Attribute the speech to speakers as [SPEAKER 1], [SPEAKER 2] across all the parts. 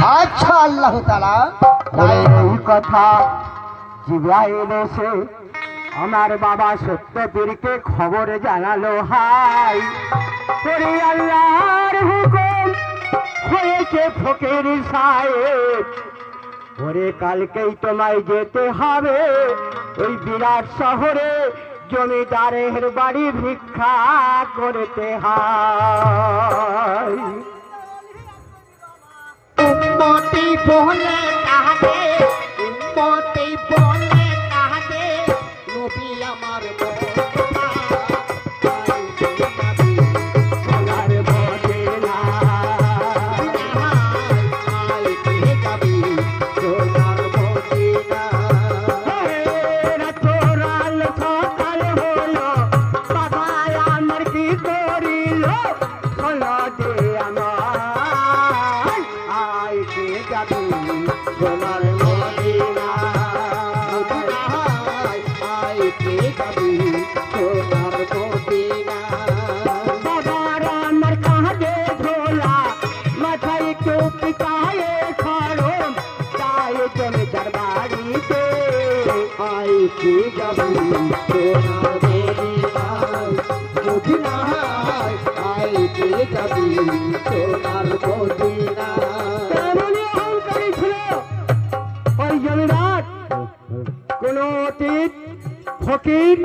[SPEAKER 1] আচ্ছা আল্লাহ তাআলা
[SPEAKER 2] এই কথা জিবরাইল এসে আমার বাবা সত্যপীরকে খবর জানালো। হাই তোরে আল্লাহর হুকুম হয়েছে ফকির সাহেব, ওরে কালকেই তোমায় যেতে হবে ওই বিরাট শহরে জমিদারের বাড়ি ভিক্ষা করতে হয়।
[SPEAKER 3] উম্মতি বলে কাঁদে, উম্মতি বলে কাঁদে, নবী আমার মদিনা,
[SPEAKER 2] সোনার মদিনা,
[SPEAKER 3] আইতে যাবি সোনার মদিনা।
[SPEAKER 2] তোরাল সকাল হলো বাবা আমার কি করিল, হলো দে আমার আইতে যাবি সোনার মদিনা,
[SPEAKER 3] আইতে যাবি সোনার মদিনা।
[SPEAKER 2] বাবার আমার কাঁধে ঝোলা মাথায় টুপি পায়ে খড়ম, তাই জমিদার বাড়িতে
[SPEAKER 3] আইতে যাবি সোনার মদিনা, মদিনা আইতে যাবি সোনার মদিনা।
[SPEAKER 2] তেমনই অহংকারী ছিল ওই জমিদার। কোন অতীত ফকির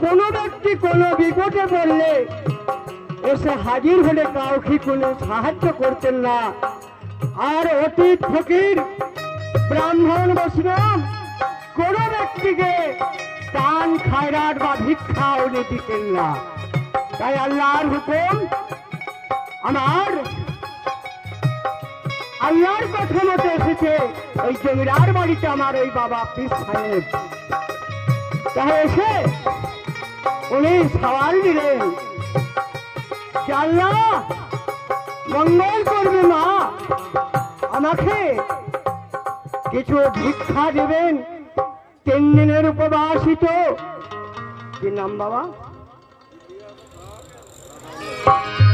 [SPEAKER 2] কোন ব্যক্তি কোন বিপদে পড়লে এসে হাজির হলে কাউকে কোনো সাহায্য করতেন না। আর অতীত ফকির ব্রাহ্মণ বৈষ্ণব কোন ব্যক্তিকে দান খায়রাত বা ভিক্ষা উনি দিতেন না। তাই আল্লাহর হুকুম, আমার আল্লাহর কথা মতো এসেছে ওই জমিদার বাড়িতে আমার ওই বাবা পীর সাহেব। তাই এসে উনি সওয়াল দিলেন যে আল্লাহ মঙ্গল করবে মা, আমাকে কিছু ভিক্ষা দেবেন। 3 দিনের উপবাসিত। কি নাম বাবা?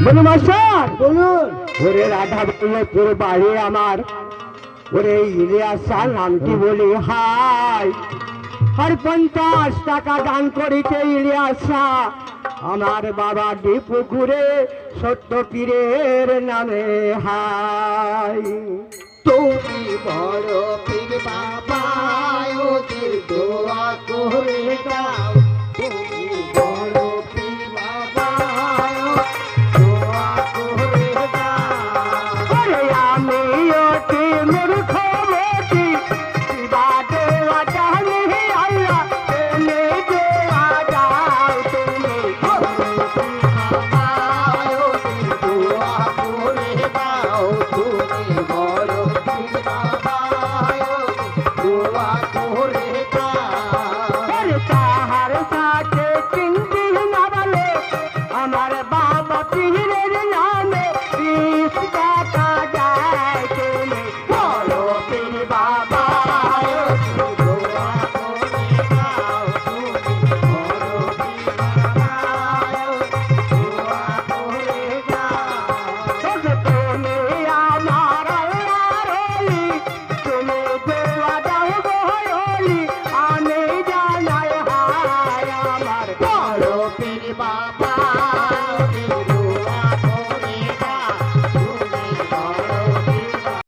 [SPEAKER 2] বলুন মাস্টার বলুন। ওরে রাধা বললে তোর বাড়ি আমার, ওরে ইলিয়াসা নামটি বলি হাই, আর 50 টাকা দান করিতে ইলিয়াসা আমার বাবা ডিপুকুরে সত্যপীরের নামে হাই।
[SPEAKER 3] তুমি বড় পীর বাবা, ওদের দোয়া করে দাও। তুমি বড় পীর বাবা, দোয়া করে দাও।
[SPEAKER 2] ওরে আমি অতি মূর্খবতী, শিবা দেওয়া জানি আল্লাহ, তুমি দেওয়া দাও তুমি।
[SPEAKER 3] বাবা, ওদের দোয়া করে দাও। তুমি বড়